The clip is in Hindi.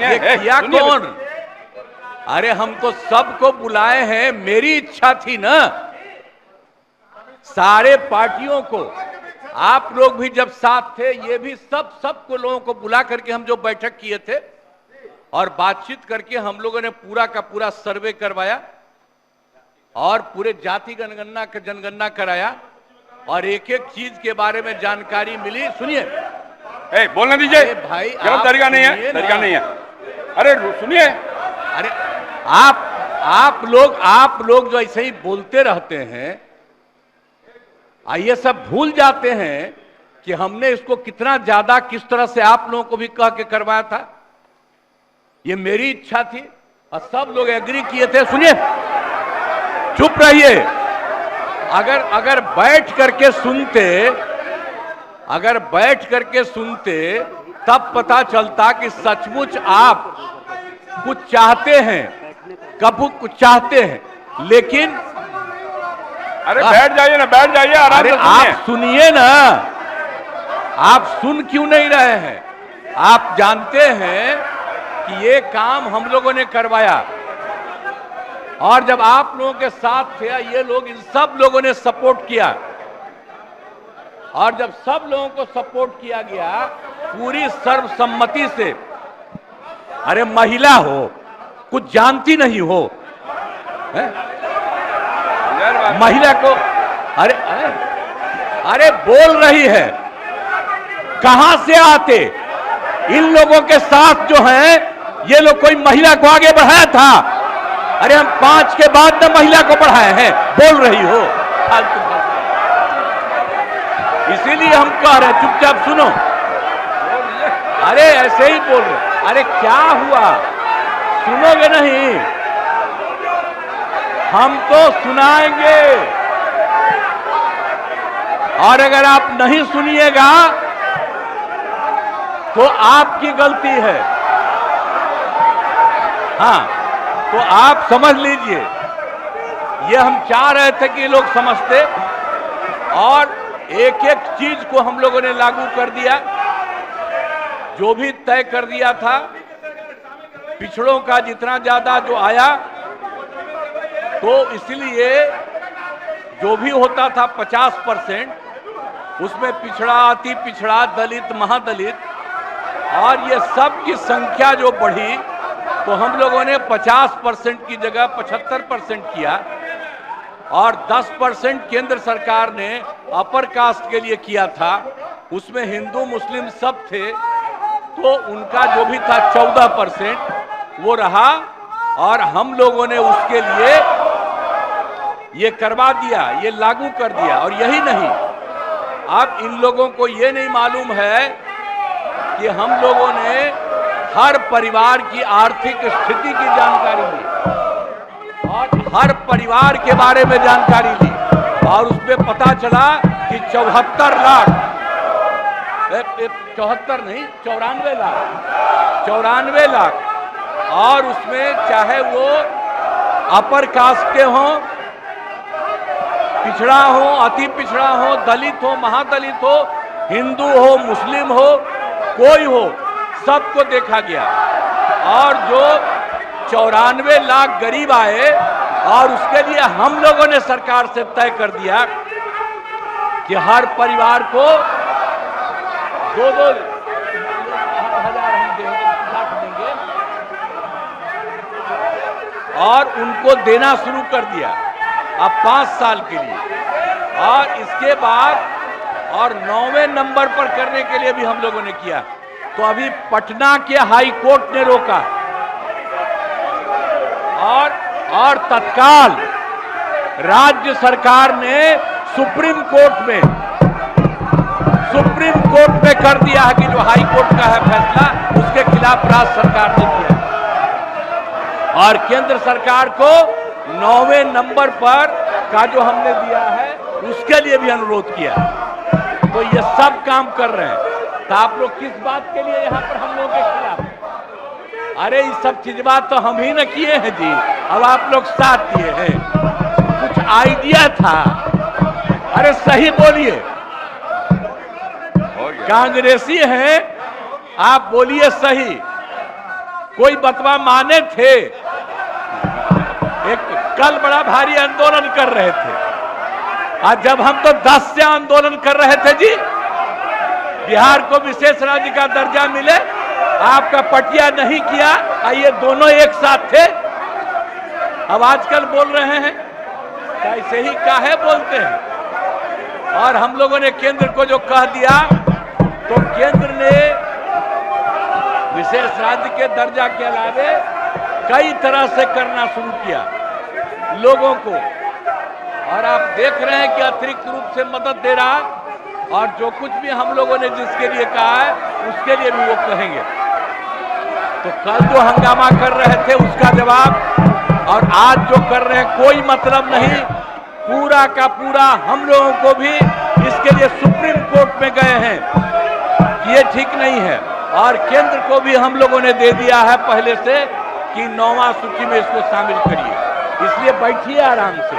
ये किया कौन? अरे हम तो सबको बुलाए हैं, मेरी इच्छा थी ना, सारे पार्टियों को, आप लोग भी जब साथ थे, ये भी सबको लोगों को बुला करके हम जो बैठक किए थे और बातचीत करके हम लोगों ने पूरा का पूरा सर्वे करवाया और पूरे जाति जनगणना कराया और एक एक चीज के बारे में जानकारी मिली। सुनिए, बोलने दीजिए भाई, गलत तरीका नहीं है, तरीका नहीं है। अरे सुनिए, अरे आप लोग जो ऐसे ही बोलते रहते हैं, ये सब भूल जाते हैं कि हमने इसको कितना ज्यादा किस तरह से आप लोगों को भी कह के करवाया था। ये मेरी इच्छा थी और सब लोग एग्री किए थे। सुनिए, चुप रहिए। अगर बैठ करके सुनते तब पता चलता कि सचमुच आप कुछ चाहते हैं, कब कुछ चाहते हैं, लेकिन अरे बैठ जाइए ना, बैठ जाइए, आराम से आप सुनिए ना। आप सुन क्यों नहीं रहे हैं? आप जानते हैं कि ये काम हम लोगों ने करवाया और जब आप लोगों के साथ थे, ये लोग, इन सब लोगों ने सपोर्ट किया और जब सब लोगों को सपोर्ट किया गया पूरी सर्वसम्मति से, अरे महिला हो, कुछ जानती नहीं हो, महिला को, अरे बोल रही है, कहां से आते? इन लोगों के साथ जो हैं, ये लोग कोई महिला को आगे बढ़ाया था? अरे हम 5 के बाद न महिला को बढ़ाए हैं, बोल रही हो फालतू। इसीलिए हम कह रहे हैं, चुपचाप सुनो। अरे ऐसे ही बोल रहे, अरे क्या हुआ, सुनोगे नहीं? हम तो सुनाएंगे और अगर आप नहीं सुनिएगा तो आपकी गलती है। हाँ, तो आप समझ लीजिए, ये हम चाह रहे थे कि लोग समझते और एक एक चीज को हम लोगों ने लागू कर दिया, जो भी तय कर दिया था। पिछड़ों का जितना ज्यादा जो आया, तो इसलिए जो भी होता था 50%, उसमें पिछड़ा, अति पिछड़ा, दलित, महादलित, और ये सब की संख्या जो बढ़ी, तो हम लोगों ने 50% की जगह 75% किया और 10% केंद्र सरकार ने अपर कास्ट के लिए किया था। उसमें हिंदू मुस्लिम सब थे, तो उनका जो भी था 14% वो रहा और हम लोगों ने उसके लिए ये करवा दिया, ये लागू कर दिया। और यही नहीं, अब इन लोगों को ये नहीं मालूम है कि हम लोगों ने हर परिवार की आर्थिक स्थिति की जानकारी ली और हर परिवार के बारे में जानकारी ली और उसमें पता चला कि 74 लाख, 74 नहीं, 94 लाख, और उसमें चाहे वो अपर कास्ट के हों, पिछड़ा हो, अति पिछड़ा हो, दलित हो, महादलित हो, हिंदू हो, मुस्लिम हो, कोई हो, सबको देखा गया। और जो 94 लाख गरीब आए और उसके लिए हम लोगों ने सरकार से तय कर दिया कि हर परिवार को 2-2 हजार हम देंगे और उनको देना शुरू कर दिया अब 5 साल के लिए। और इसके बाद और 9वें नंबर पर करने के लिए भी हम लोगों ने किया। तो अभी पटना के हाई कोर्ट ने रोका और तत्काल राज्य सरकार ने सुप्रीम कोर्ट में कर दिया है कि जो हाई कोर्ट का है फैसला, उसके खिलाफ राज्य सरकार ने किया और केंद्र सरकार को 9वें नंबर पर का जो हमने दिया है उसके लिए भी अनुरोध किया। तो ये सब काम कर रहे हैं। तो आप लोग किस बात के लिए यहाँ पर हम लोगों के खिलाफ? अरे ये सब चीज बात तो हम ही न किए हैं जी, अब आप लोग साथ दिए हैं। कुछ आइडिया था, अरे सही बोलिए, कांग्रेसी हैं आप, बोलिए सही। कोई बतवा माने थे। एक कल बड़ा भारी आंदोलन कर रहे थे, आज जब हम तो 10 से आंदोलन कर रहे थे जी, बिहार को विशेष राज्य का दर्जा मिले, आपका पटिया नहीं किया, ये दोनों एक साथ थे। अब आजकल बोल रहे हैं, ऐसे ही काहे बोलते हैं। और हम लोगों ने केंद्र को जो कह दिया, तो केंद्र ने विशेष राज्य के दर्जा के अलावे कई तरह से करना शुरू किया लोगों को, और आप देख रहे हैं कि अतिरिक्त रूप से मदद दे रहा, और जो कुछ भी हम लोगों ने जिसके लिए कहा है उसके लिए भी वो कहेंगे। तो कल जो हंगामा कर रहे थे उसका जवाब, और आज जो कर रहे हैं कोई मतलब नहीं। पूरा का पूरा हम लोगों को भी इसके लिए सुप्रीम कोर्ट में गए हैं कि ये ठीक नहीं है, और केंद्र को भी हम लोगों ने दे दिया है पहले से कि 9वां सूची में इसको शामिल करिए। इसलिए बैठिए आराम से।